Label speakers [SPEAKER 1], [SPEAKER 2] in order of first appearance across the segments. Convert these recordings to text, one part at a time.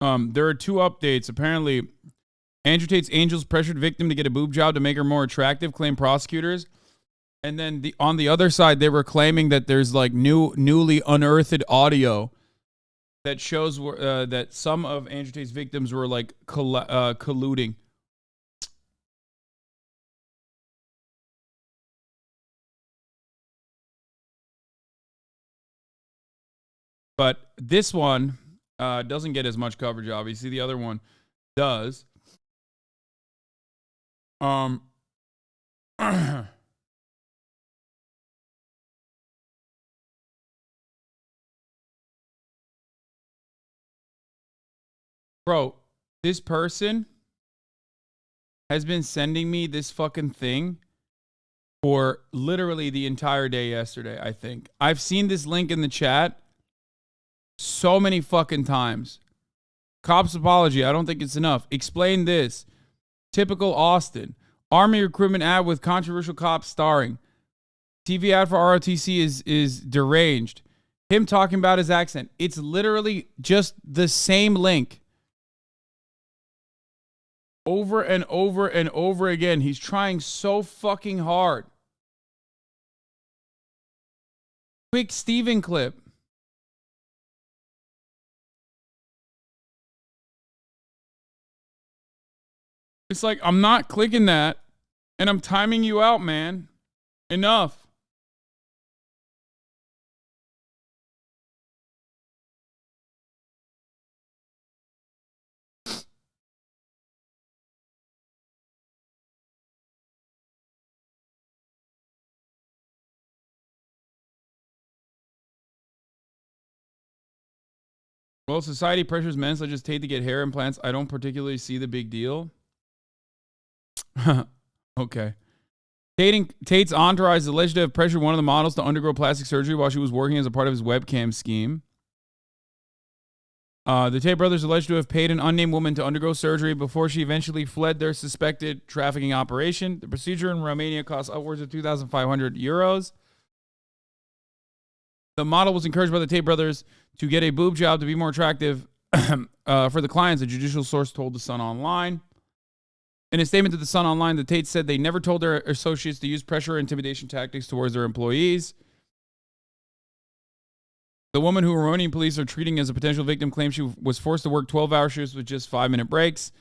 [SPEAKER 1] There are two updates. Apparently, Andrew Tate's angels pressured victim to get a boob job to make her more attractive, claim prosecutors. And then on the other side, they were claiming that there's like newly unearthed audio that shows that some of Andrew Tate's victims were like colluding. But this one doesn't get as much coverage, obviously. The other one does. Bro, this person has been sending me this fucking thing for literally the entire day yesterday, I think. I've seen this link in the chat so many fucking times. Cops apology. I don't think it's enough. Explain this. Typical Austin. Army recruitment ad with controversial cops starring. TV ad for ROTC is deranged. Him talking about his accent. It's literally just the same link. Over and over and over again. He's trying so fucking hard. Quick Steven clip. It's like, I'm not clicking that, and I'm timing you out, man. Enough. Well, society pressures men such as Tate to get hair implants. I don't particularly see the big deal. Okay. Tate's entourage is alleged to have pressured one of the models to undergo plastic surgery while she was working as a part of his webcam scheme. The Tate brothers alleged to have paid an unnamed woman to undergo surgery before she eventually fled their suspected trafficking operation. The procedure in Romania cost upwards of 2,500 euros. The model was encouraged by the Tate brothers to get a boob job to be more attractive for the clients, a judicial source told The Sun Online. In a statement to The Sun Online, the Tates said they never told their associates to use pressure or intimidation tactics towards their employees. The woman who Romanian police are treating as a potential victim claims she was forced to work 12-hour shifts with just 5-minute breaks.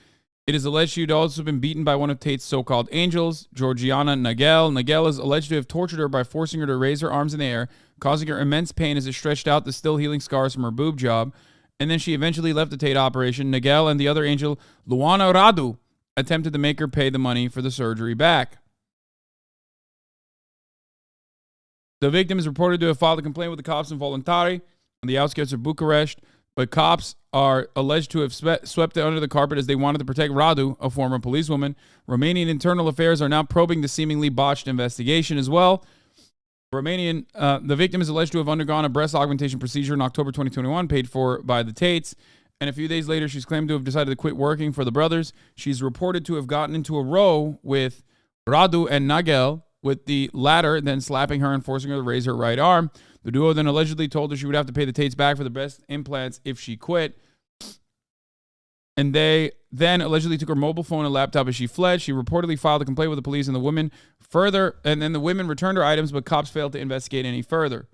[SPEAKER 1] It is alleged she had also been beaten by one of Tate's so-called angels, Georgiana Nagel. Nagel is alleged to have tortured her by forcing her to raise her arms in the air, causing her immense pain as it stretched out the still healing scars from her boob job. And then she eventually left the Tate operation. Nagel and the other angel, Luana Radu, attempted to make her pay the money for the surgery back. The victim is reported to have filed a complaint with the cops in Voluntari on the outskirts of Bucharest, but cops are alleged to have swept it under the carpet as they wanted to protect Radu, a former policewoman. Romanian internal affairs are now probing the seemingly botched investigation as well. The victim is alleged to have undergone a breast augmentation procedure in October 2021, paid for by the Tates. And a few days later, she's claimed to have decided to quit working for the brothers. She's reported to have gotten into a row with Radu and Nagel, with the latter then slapping her and forcing her to raise her right arm. The duo then allegedly told her she would have to pay the Tates back for the breast implants if she quit. And they then allegedly took her mobile phone and laptop as she fled. She reportedly filed a complaint with the police and the women then the women returned her items, but cops failed to investigate any further.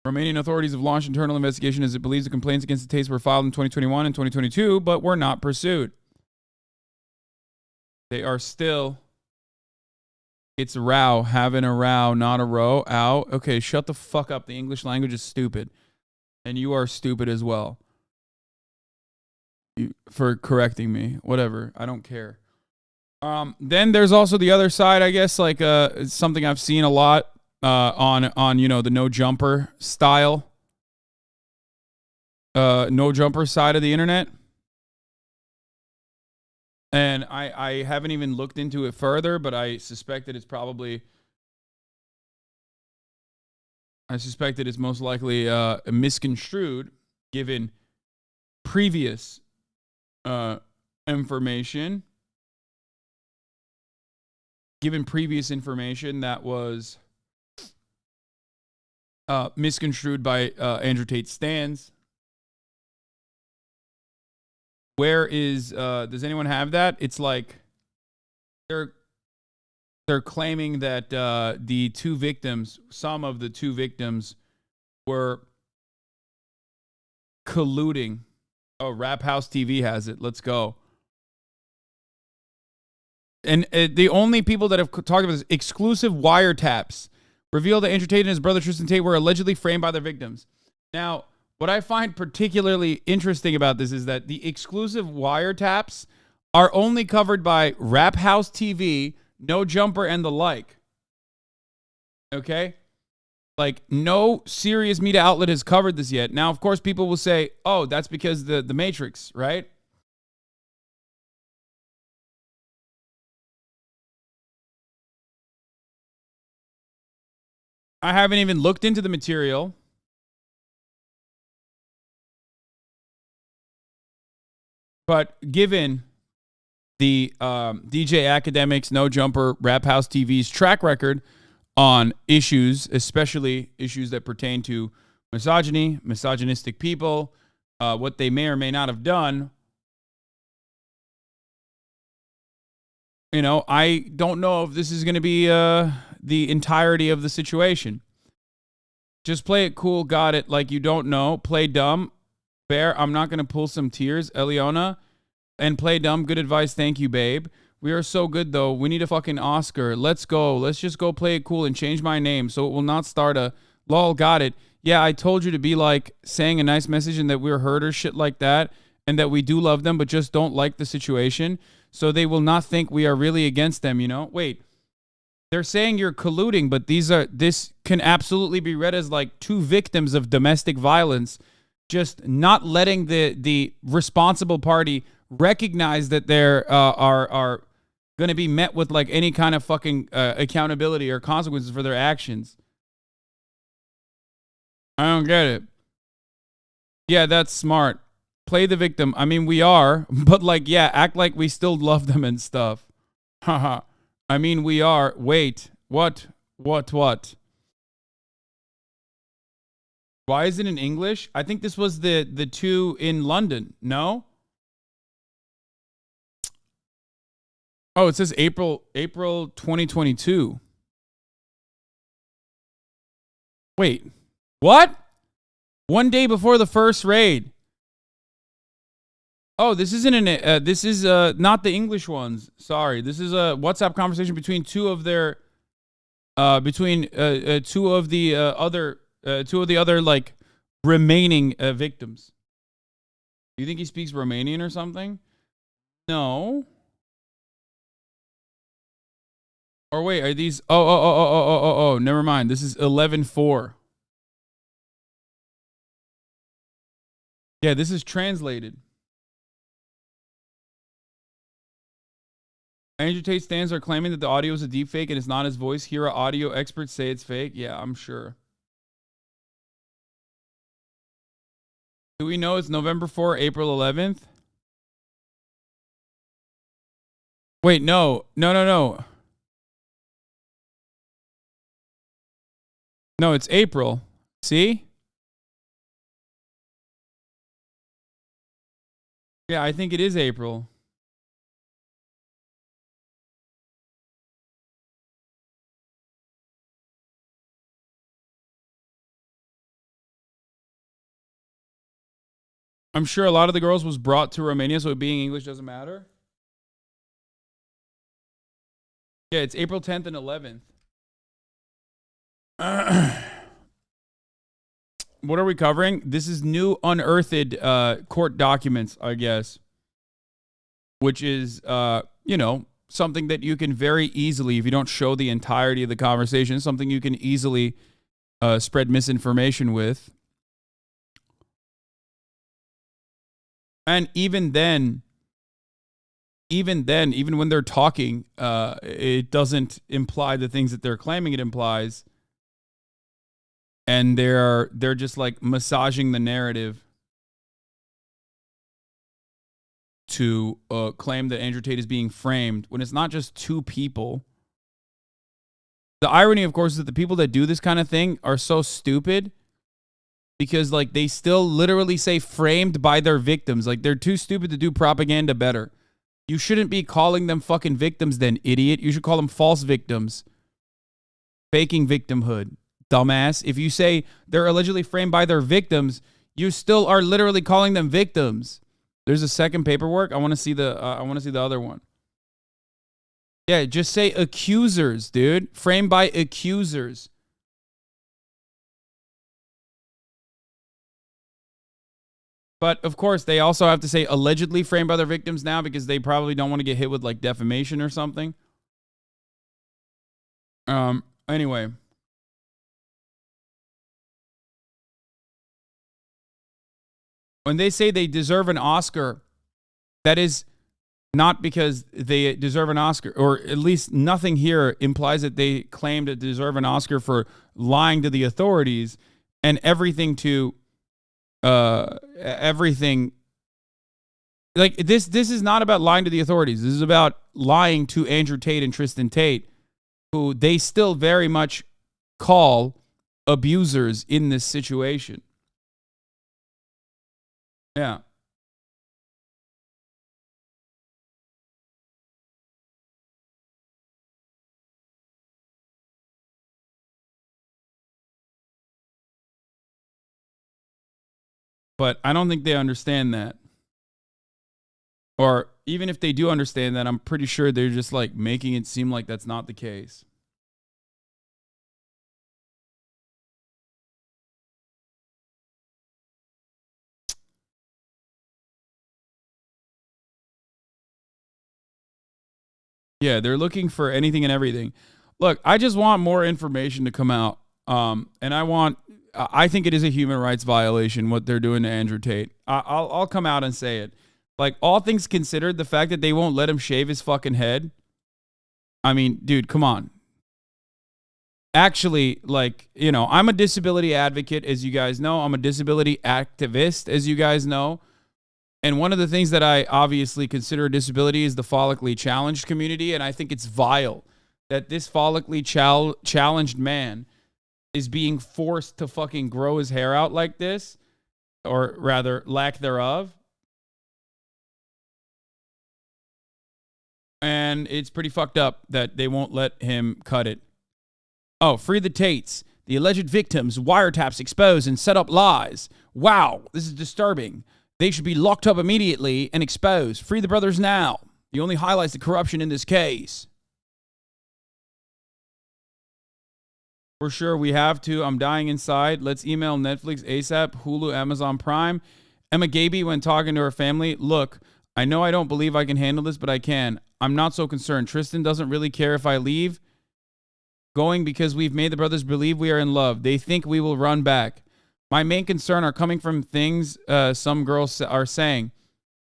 [SPEAKER 1] Romanian authorities have launched internal investigation as it believes the complaints against the Tates were filed in 2021 and 2022, but were not pursued. They are still... It's a row, having a row, not a row. Ow. Okay, shut the fuck up. The English language is stupid. And you are stupid as well. For correcting me. Whatever. I don't care. Then there's also the other side, I guess, like something I've seen a lot on you know, the no jumper style. No jumper side of the internet. And I haven't even looked into it further, but I suspect that it's most likely misconstrued given previous information. Given previous information that was misconstrued by Andrew Tate stans. where is does anyone have that? It's like they're claiming that the two victims, some of the two victims, were colluding. Oh, Rap House TV has it. Let's go. And the only people that have talked about this, exclusive wiretaps reveal that Andrew Tate and his brother Tristan Tate were allegedly framed by their victims. Now, what I find particularly interesting about this is that the exclusive wiretaps are only covered by Rap House TV, No Jumper, and the like. Okay? Like, no serious media outlet has covered this yet. Now, of course, people will say, oh, that's because the Matrix, right? I haven't even looked into the material. But given the DJ Academics, No Jumper, Rap House TV's track record on issues, especially issues that pertain to misogyny, misogynistic people, what they may or may not have done, you know, I don't know if this is going to be the entirety of the situation. Just play it cool, got it, like you don't know. Play dumb. Bear, I'm not going to pull some tears, Eliona. And play dumb. Good advice. Thank you, babe. We are so good, though. We need a fucking Oscar. Let's go. Let's just go play it cool and change my name so it will not start a lol, got it. Yeah, I told you to be like saying a nice message and that we're hurt or shit like that and that we do love them but just don't like the situation so they will not think we are really against them, you know? Wait. They're saying you're colluding, but this can absolutely be read as like two victims of domestic violence just not letting the responsible party recognize that they're are going to be met with like any kind of fucking accountability or consequences for their actions. I don't get it. Yeah, that's smart. Play the victim. I mean, we are, but like, yeah, act like we still love them and stuff. Haha. I mean, we are. Wait, what? Why is it in English? I think this was the two in London. No? Oh, it says April 2022. Wait, what? One day before the first raid. Oh, this isn't an. This is not the English ones. Sorry, this is a WhatsApp conversation between two of their, two of the other like remaining victims. Do you think he speaks Romanian or something? No. Or wait, are these? Oh. Never mind. This is 11:4. Yeah, this is translated. Andrew Tate stands are claiming that the audio is a deep fake and it's not his voice. Here are audio experts say it's fake. Yeah, I'm sure. Do we know it's November 4, April 11th? Wait, no. No, it's April. See? Yeah, I think it is April. I'm sure a lot of the girls was brought to Romania, so being English doesn't matter. Yeah, it's April 10th and 11th. What are we covering? This is new unearthed court documents, I guess. Which is, you know, something that you can very easily, if you don't show the entirety of the conversation, something you can easily spread misinformation with. And even when they're talking, it doesn't imply the things that they're claiming it implies. And they're just like massaging the narrative to claim that Andrew Tate is being framed when it's not just two people. The irony, of course, is that the people that do this kind of thing are so stupid because like they still literally say framed by their victims. Like they're too stupid to do propaganda better. You shouldn't be calling them fucking victims then, idiot. You should call them false victims. Faking victimhood, dumbass. If you say they're allegedly framed by their victims, you still are literally calling them victims. There's a second paperwork. I want to see the other one. Yeah, just say accusers, dude. Framed by accusers. But of course, they also have to say allegedly framed by their victims now because they probably don't want to get hit with like defamation or something. Anyway. When they say they deserve an Oscar, that is not because they deserve an Oscar, or at least nothing here implies that they claim to deserve an Oscar for lying to the authorities and everything to everything. Like this is not about lying to the authorities. This is about lying to Andrew Tate and Tristan Tate, who they still very much call abusers in this situation. Yeah. But I don't think they understand that. Or even if they do understand that, I'm pretty sure they're just like making it seem like that's not the case. Yeah, they're looking for anything and everything. Look, I just want more information to come out. And I think it is a human rights violation what they're doing to Andrew Tate. I'll come out and say it. Like, all things considered, the fact that they won't let him shave his fucking head. I mean, dude, come on. Actually, like, you know, I'm a disability advocate, as you guys know. I'm a disability activist, as you guys know. And one of the things that I obviously consider a disability is the follically challenged community. And I think it's vile that this follically challenged man is being forced to fucking grow his hair out like this, or rather, lack thereof. And it's pretty fucked up that they won't let him cut it. Oh, free the Tates. The alleged victims, wiretaps exposed and set up lies. Wow, this is disturbing. They should be locked up immediately and exposed. Free the brothers now. He only highlights the corruption in this case. For sure, we have to. I'm dying inside. Let's email Netflix ASAP, Hulu, Amazon Prime. Emma Gaby, when talking to her family, look, I know I don't believe I can handle this, but I can. I'm not so concerned. Tristan doesn't really care if I leave going because we've made the brothers believe we are in love. They think we will run back. My main concern are coming from things some girls are saying.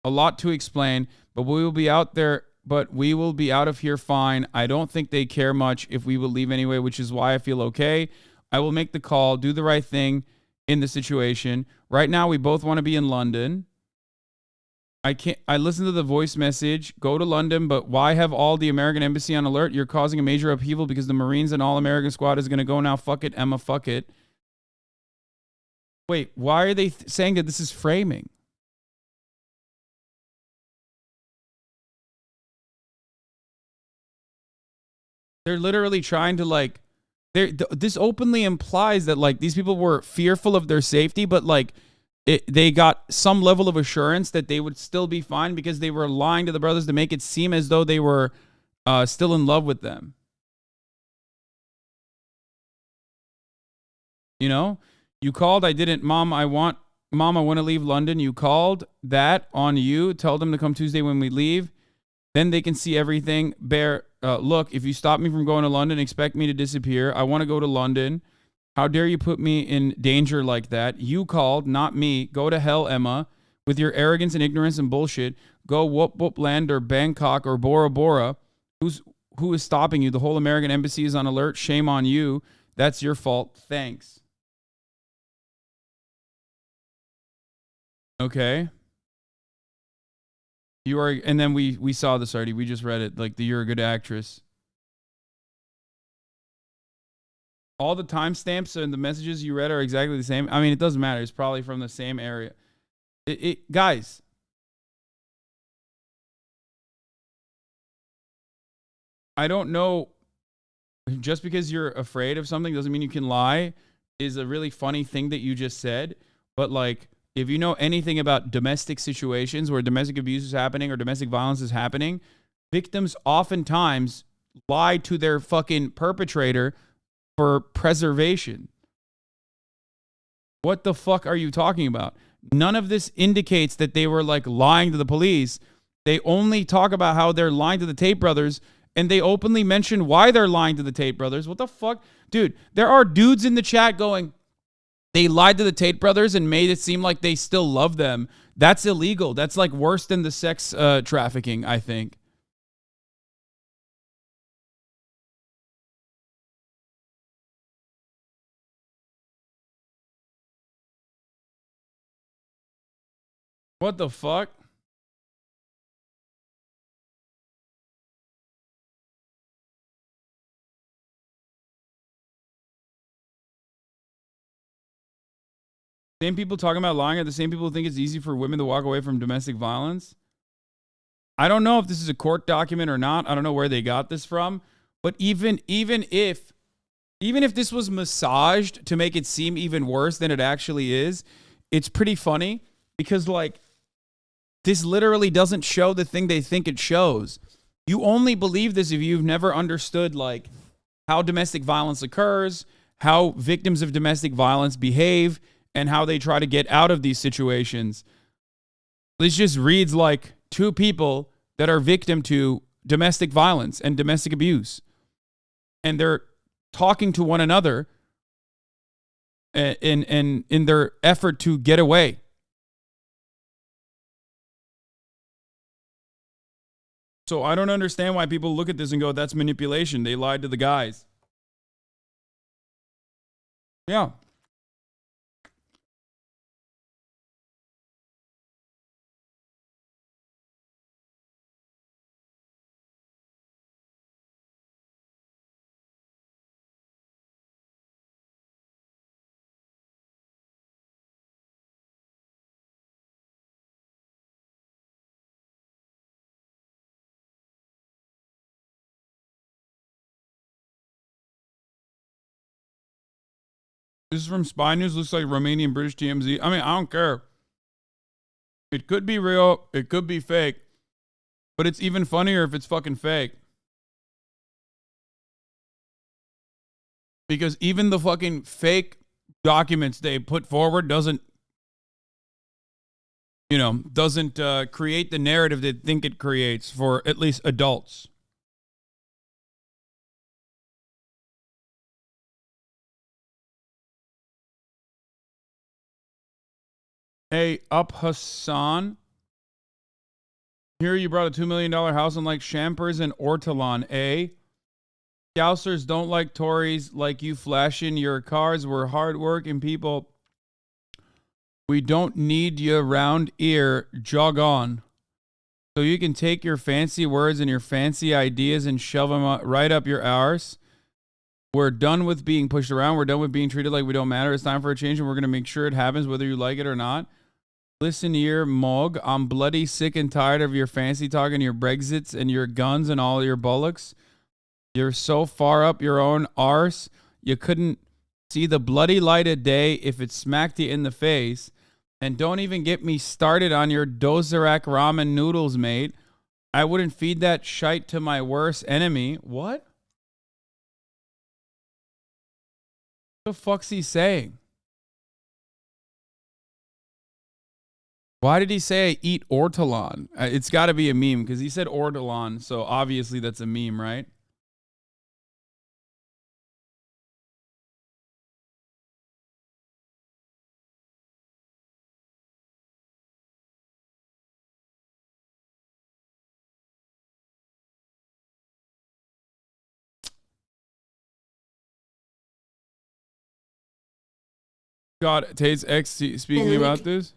[SPEAKER 1] A lot to explain, but we will be out there. But we will be out of here fine. I don't think they care much if we will leave anyway, which is why I feel okay. I will make the call, do the right thing in the situation. Right now, we both want to be in London. I listen to the voice message, go to London, but why have all the American embassy on alert? You're causing a major upheaval because the Marines and all American squad is going to go now. Fuck it, Emma, fuck it. Wait, why are they saying that this is framing? They're literally trying to like, this openly implies that like these people were fearful of their safety, but like they got some level of assurance that they would still be fine because they were lying to the brothers to make it seem as though they were still in love with them. You know, you called, I didn't, Mom, I want to leave London. You called, that on you. Tell them to come Tuesday when we leave. Then they can see everything. Bear, look, if you stop me from going to London, expect me to disappear. I want to go to London. How dare you put me in danger like that? You called, not me. Go to hell, Emma. With your arrogance and ignorance and bullshit. Go whoop whoop land or Bangkok or Bora Bora. Who is stopping you? The whole American embassy is on alert. Shame on you. That's your fault. Thanks. Okay. You are, and then we saw this already. We just read it. Like, you're a good actress. All the timestamps and the messages you read are exactly the same. I mean, it doesn't matter. It's probably from the same area. Guys, I don't know. Just because you're afraid of something doesn't mean you can lie is a really funny thing that you just said. But like, if you know anything about domestic situations where domestic abuse is happening or domestic violence is happening, victims oftentimes lie to their fucking perpetrator for preservation. What the fuck are you talking about? None of this indicates that they were like lying to the police. They only talk about how they're lying to the Tate brothers, and they openly mention why they're lying to the Tate brothers. What the fuck? Dude, there are dudes in the chat going, they lied to the Tate brothers and made it seem like they still love them. That's illegal. That's like worse than the sex trafficking, I think. What the fuck? Same people talking about lying are the same people who think it's easy for women to walk away from domestic violence. I don't know if this is a court document or not. I don't know where they got this from. But even if this was massaged to make it seem even worse than it actually is, it's pretty funny because like this literally doesn't show the thing they think it shows. You only believe this if you've never understood like how domestic violence occurs, how victims of domestic violence behave, and how they try to get out of these situations. This just reads like two people that are victim to domestic violence and domestic abuse. And they're talking to one another in their effort to get away. So I don't understand why people look at this and go, that's manipulation. They lied to the guys. Yeah. This is from Spy News. Looks like Romanian British TMZ. I mean, I don't care. It could be real. It could be fake. But it's even funnier if it's fucking fake. Because even the fucking fake documents they put forward doesn't create the narrative they think it creates for at least adults. Hey, up Hasan. Here you brought a $2 million house on like Champers and Ortolan, eh? Scousers don't like Tories like you flashing your cars. We're hardworking people. We don't need you around here. Jog on. So you can take your fancy words and your fancy ideas and shove them right up your arse. We're done with being pushed around. We're done with being treated like we don't matter. It's time for a change, and we're going to make sure it happens whether you like it or not. Listen here, Mog. I'm bloody sick and tired of your fancy talk and your Brexits and your guns and all your bollocks. You're so far up your own arse, you couldn't see the bloody light of day if it smacked you in the face. And don't even get me started on your Dozerac ramen noodles, mate. I wouldn't feed that shite to my worst enemy. What? What the fuck's he saying? Why did he say I eat ortolan? It's got to be a meme because he said ortolan, so obviously that's a meme, right? God, Tate's ex speaking about this.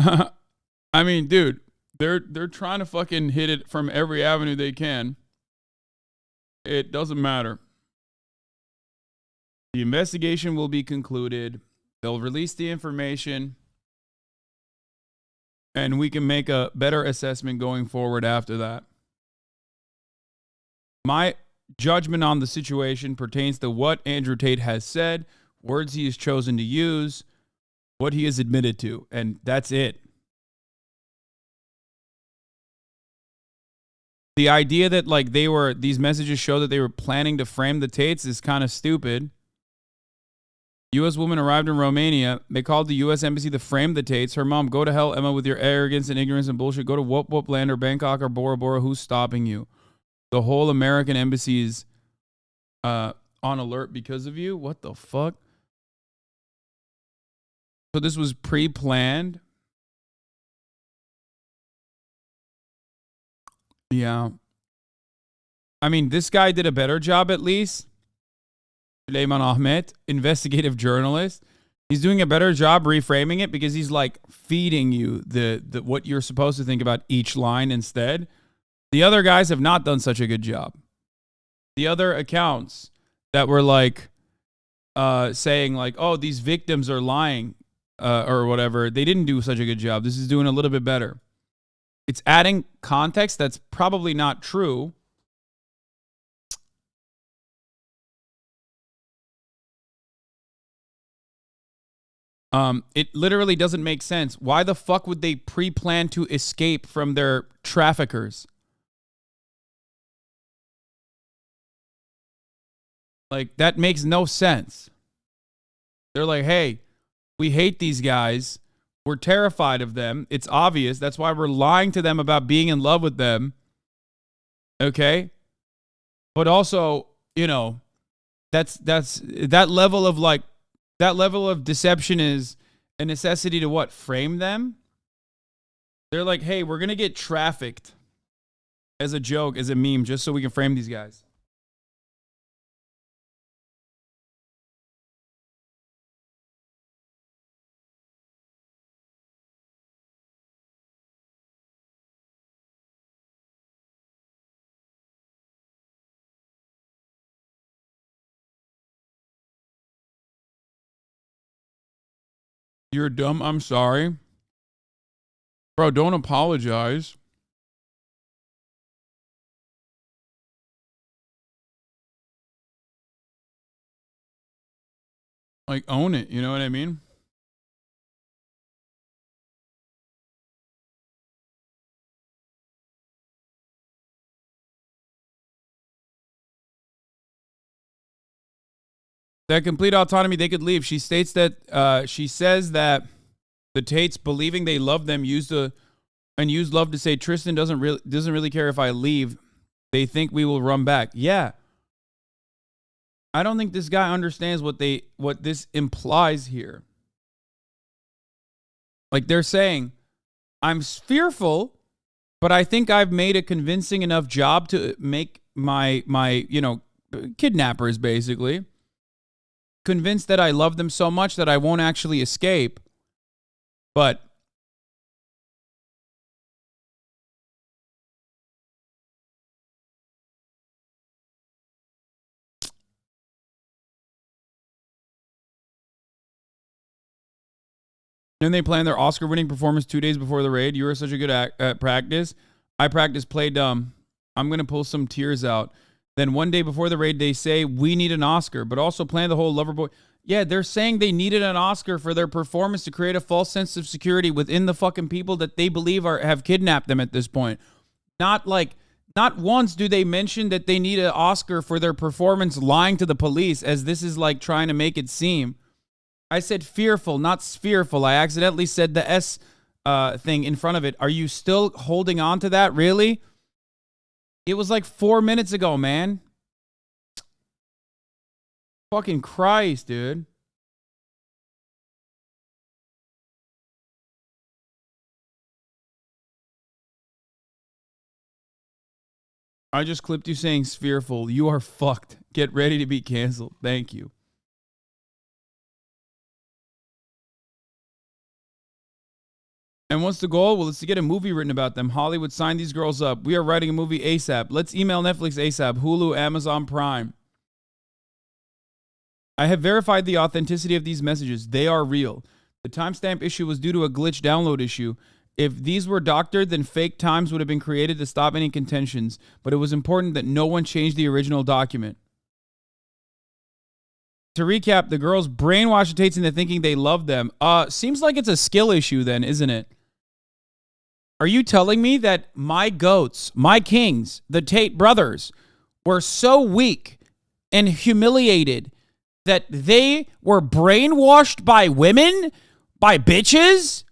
[SPEAKER 1] I mean, dude, they're trying to fucking hit it from every avenue they can. It doesn't matter. The investigation will be concluded. They'll release the information. And we can make a better assessment going forward after that. My judgment on the situation pertains to what Andrew Tate has said, words he has chosen to use, what he has admitted to, and that's it. The idea that like these messages show that they were planning to frame the Tates is kind of stupid. U.S. woman arrived in Romania. They called the U.S. embassy to frame the Tates. Her mom, go to hell, Emma, with your arrogance and ignorance and bullshit. Go to Whoop Whoop Land or Bangkok or Bora Bora. Who's stopping you? The whole American embassy is on alert because of you? What the fuck? So this was pre-planned? Yeah. I mean, this guy did a better job at least. Suleyman Ahmet, investigative journalist. He's doing a better job reframing it because he's like feeding you the what you're supposed to think about each line instead. The other guys have not done such a good job. The other accounts that were like saying like, oh, these victims are lying or whatever, they didn't do such a good job. This is doing a little bit better. It's adding context that's probably not true. It literally doesn't make sense. Why the fuck would they pre-plan to escape from their traffickers? Like, that makes no sense. They're like, hey, we hate these guys. We're terrified of them. It's obvious. That's why we're lying to them about being in love with them. Okay? But also, you know, that level of like, that level of deception is a necessity to what? Frame them? They're like, hey, we're going to get trafficked as a joke, as a meme, just so we can frame these guys. You're dumb. I'm sorry. Bro, don't apologize. Like, own it. You know what I mean? That complete autonomy, they could leave. She states that she says that the Tates, believing they love them, used love to say Tristan doesn't really care if I leave. They think we will run back. Yeah. I don't think this guy understands what this implies here. Like, they're saying, I'm fearful, but I think I've made a convincing enough job to make my kidnappers basically convinced that I love them so much that I won't actually escape. But then they plan their Oscar-winning performance 2 days before the raid. You were such a good at practice. I practiced play dumb. I'm going to pull some tears out. Then one day before the raid, they say, we need an Oscar, but also plan the whole lover boy. Yeah, they're saying they needed an Oscar for their performance to create a false sense of security within the fucking people that they believe have kidnapped them at this point. Not once do they mention that they need an Oscar for their performance lying to the police, as this is like trying to make it seem. I said fearful, not spherical. I accidentally said the S thing in front of it. Are you still holding on to that? Really? It was like 4 minutes ago, man. Fucking Christ, dude. I just clipped you saying spherical. You are fucked. Get ready to be canceled. Thank you. And what's the goal? Well, it's to get a movie written about them. Hollywood, sign these girls up. We are writing a movie ASAP. Let's email Netflix ASAP. Hulu, Amazon Prime. I have verified the authenticity of these messages. They are real. The timestamp issue was due to a glitch download issue. If these were doctored, then fake times would have been created to stop any contentions, but it was important that no one changed the original document. To recap, the girls brainwash the Tates into thinking they love them. Seems like it's a skill issue then, isn't it? Are you telling me that my goats, my kings, the Tate brothers, were so weak and humiliated that they were brainwashed by women? By bitches?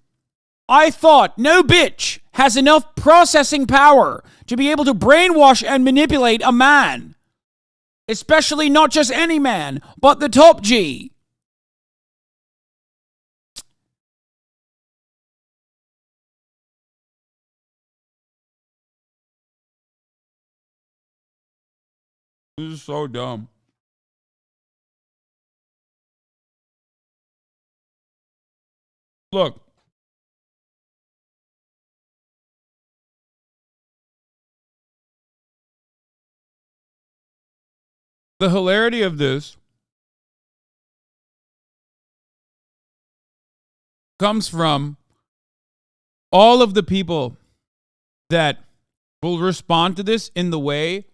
[SPEAKER 1] I thought no bitch has enough processing power to be able to brainwash and manipulate a man. Especially not just any man, but the top G. This is so dumb. Look. The hilarity of this comes from all of the people that will respond to this in the way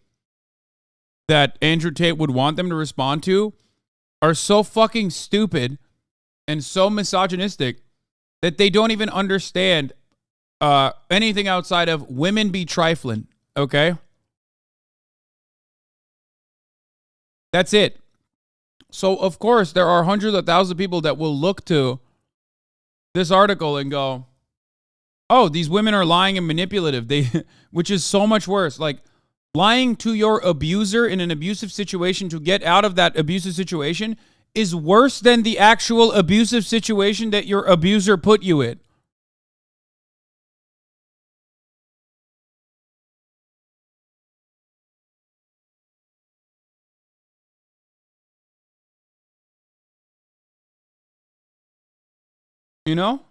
[SPEAKER 1] that Andrew Tate would want them to respond to are so fucking stupid and so misogynistic that they don't even understand anything outside of women be trifling, okay? That's it. So, of course, there are hundreds of thousands of people that will look to this article and go, oh, these women are lying and manipulative, which is so much worse. Like, lying to your abuser in an abusive situation to get out of that abusive situation is worse than the actual abusive situation that your abuser put you in. You know?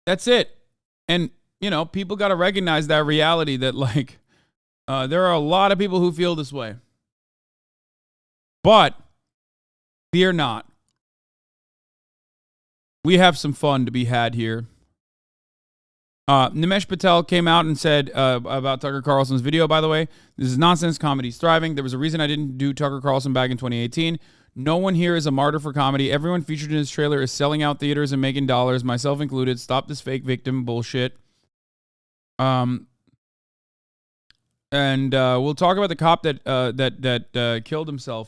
[SPEAKER 1] That's it. And, you know, people got to recognize that reality that, like, there are a lot of people who feel this way. But fear not. We have some fun to be had here. Nimesh Patel came out and said about Tucker Carlson's video, by the way, this is nonsense. Comedy's thriving. There was a reason I didn't do Tucker Carlson back in 2018. No one here is a martyr for comedy. Everyone featured in this trailer is selling out theaters and making dollars, myself included. Stop this fake victim bullshit. And we'll talk about the cop that killed himself too.